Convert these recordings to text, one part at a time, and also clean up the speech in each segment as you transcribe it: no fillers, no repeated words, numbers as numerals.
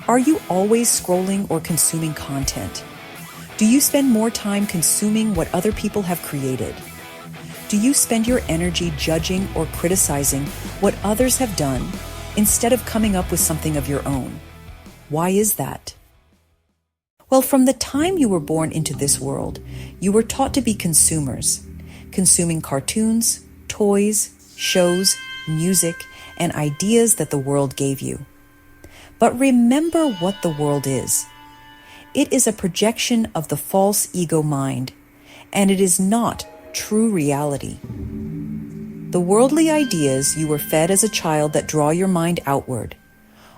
Are you always scrolling or consuming content? Do you spend more time consuming what other people have created? Do you spend your energy judging or criticizing what others have done instead of coming up with something of your own? Why is that? Well, from the time you were born into this world, you were taught to be consumers, consuming cartoons, toys, shows, music, and ideas that the world gave you. But remember what the world is. It is a projection of the false ego mind, and it is not true reality. The worldly ideas you were fed as a child that draw your mind outward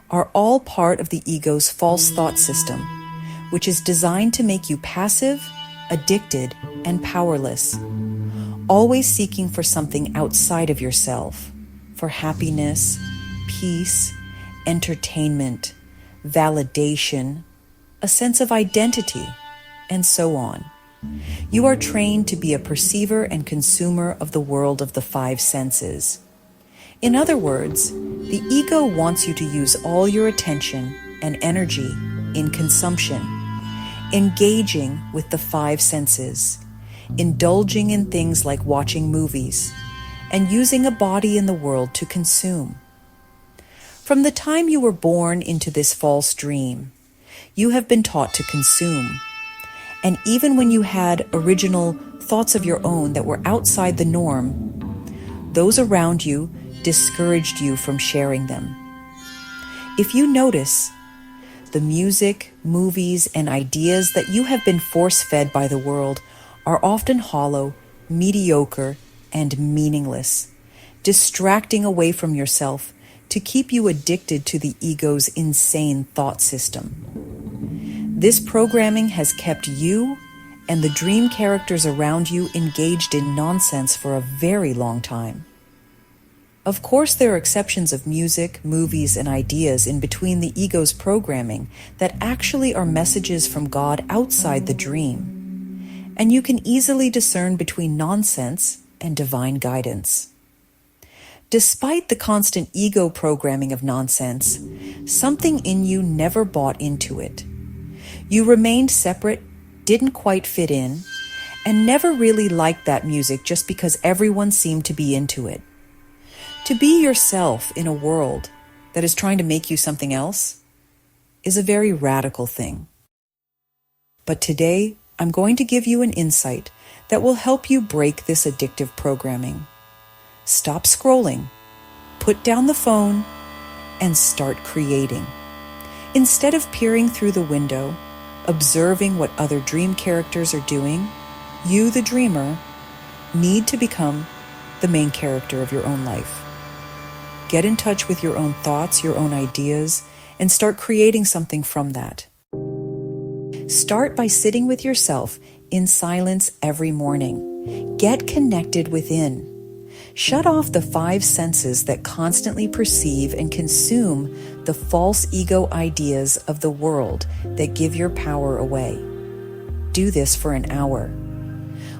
are all part of the ego's false thought system, which is designed to make you passive, addicted, and powerless, always seeking for something outside of yourself, for happiness, peace, entertainment, validation, a sense of identity, and so on. You are trained to be a perceiver and consumer of the world of the five senses. In other words, the ego wants you to use all your attention and energy in consumption, engaging with the five senses, indulging in things like watching movies, and using a body in the world to consume. From the time you were born into this false dream, you have been taught to consume. And even when you had original thoughts of your own that were outside the norm, those around you discouraged you from sharing them. If you notice, the music, movies, and ideas that you have been force-fed by the world are often hollow, mediocre, and meaningless, distracting away from yourself to keep you addicted to the ego's insane thought system. This programming has kept you and the dream characters around you engaged in nonsense for a very long time. Of course, there are exceptions of music, movies, and ideas in between the ego's programming that actually are messages from God outside the dream. And you can easily discern between nonsense and divine guidance. Despite the constant ego programming of nonsense, something in you never bought into it. You remained separate, didn't quite fit in, and never really liked that music just because everyone seemed to be into it. To be yourself in a world that is trying to make you something else is a very radical thing. But today, I'm going to give you an insight that will help you break this addictive programming. Stop scrolling, put down the phone, and start creating. Instead of peering through the window, observing what other dream characters are doing, you, the dreamer, need to become the main character of your own life. Get in touch with your own thoughts, your own ideas, and start creating something from that. Start by sitting with yourself in silence every morning. Get connected within. Shut off the five senses that constantly perceive and consume the false ego ideas of the world that give your power away. Do this for an hour.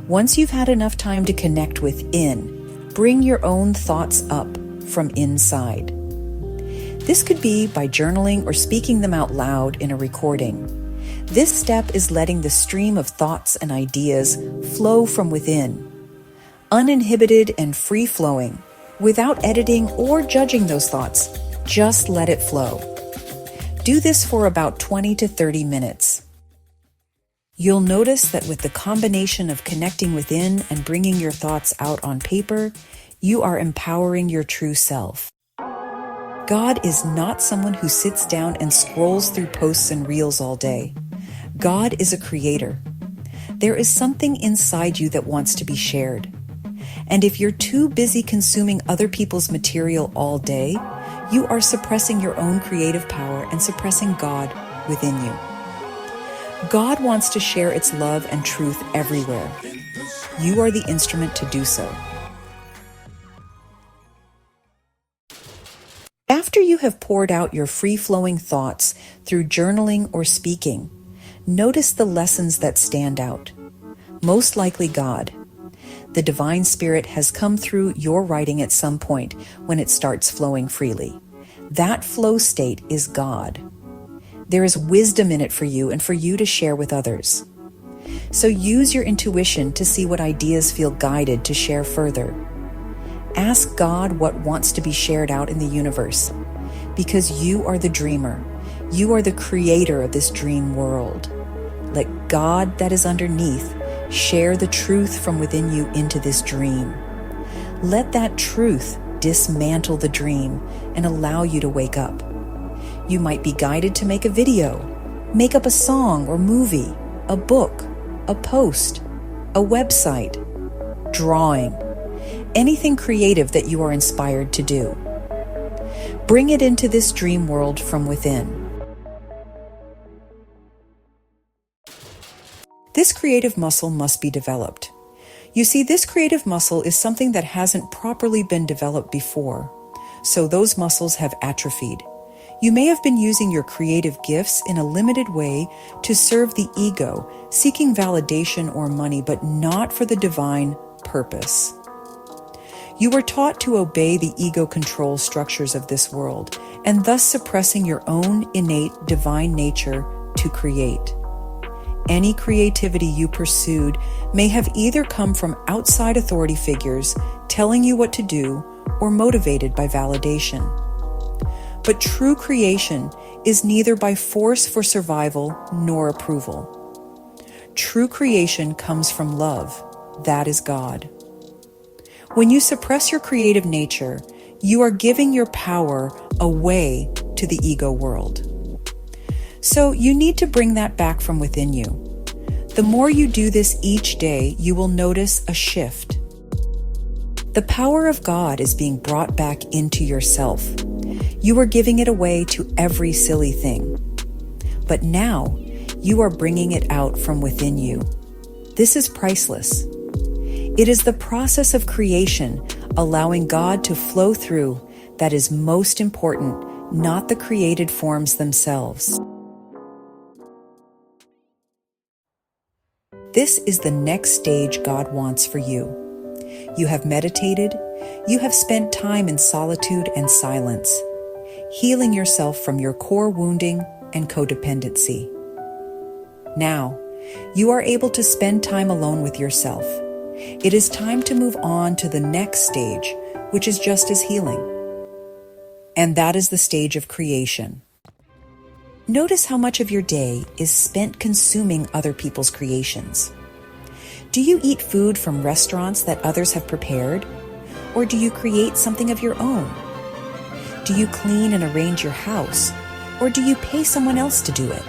Once you've had enough time to connect within, bring your own thoughts up from inside. This could be by journaling or speaking them out loud in a recording. This step is letting the stream of thoughts and ideas flow from within, uninhibited and free-flowing, without editing or judging those thoughts. Just let it flow. Do this for about 20 to 30 minutes. You'll notice that with the combination of connecting within and bringing your thoughts out on paper, you are empowering your true self. God is not someone who sits down and scrolls through posts and reels all day. God is a creator. There is something inside you that wants to be shared. And if you're too busy consuming other people's material all day, you are suppressing your own creative power and suppressing God within you. God wants to share its love and truth everywhere. You are the instrument to do so. After you have poured out your free-flowing thoughts through journaling or speaking, notice the lessons that stand out. Most likely God. The divine spirit has come through your writing at some point when it starts flowing freely. That flow state is God. There is wisdom in it for you and for you to share with others. So use your intuition to see what ideas feel guided to share further. Ask God what wants to be shared out in the universe, because you are the dreamer. You are the creator of this dream world. Let God that is underneath share the truth from within you into this dream. Let that truth dismantle the dream and allow you to wake up. You might be guided to make a video, make up a song or movie, a book, a post, a website, drawing, anything creative that you are inspired to do. Bring it into this dream world from within. This creative muscle must be developed. You see, this creative muscle is something that hasn't properly been developed before, so those muscles have atrophied. You may have been using your creative gifts in a limited way to serve the ego, seeking validation or money, but not for the divine purpose. You were taught to obey the ego control structures of this world, and thus suppressing your own innate divine nature to create. Any creativity you pursued may have either come from outside authority figures telling you what to do or motivated by validation. But true creation is neither by force for survival nor approval. True creation comes from love. That is God. When you suppress your creative nature, you are giving your power away to the ego world. So you need to bring that back from within you. The more you do this each day, you will notice a shift. The power of God is being brought back into yourself. You were giving it away to every silly thing. But now, you are bringing it out from within you. This is priceless. It is the process of creation, allowing God to flow through, that is most important, not the created forms themselves. This is the next stage God wants for you. You have meditated, you have spent time in solitude and silence, healing yourself from your core wounding and codependency. Now, you are able to spend time alone with yourself. It is time to move on to the next stage, which is just as healing. And that is the stage of creation. Notice how much of your day is spent consuming other people's creations. Do you eat food from restaurants that others have prepared? Or do you create something of your own? Do you clean and arrange your house? Or do you pay someone else to do it?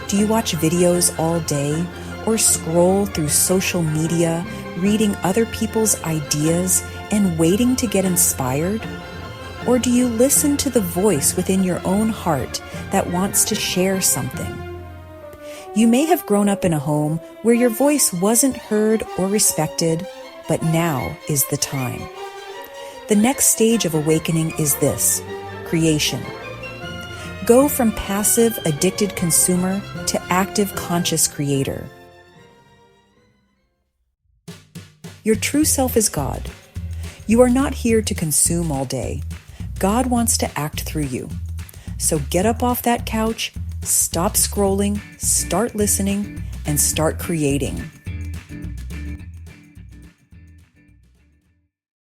Do you watch videos all day or scroll through social media, reading other people's ideas and waiting to get inspired? Or do you listen to the voice within your own heart that wants to share something? You may have grown up in a home where your voice wasn't heard or respected, but now is the time. The next stage of awakening is this: creation. Go from passive, addicted consumer to active, conscious creator. Your true self is God. You are not here to consume all day. God wants to act through you. So get up off that couch, stop scrolling, start listening, and start creating.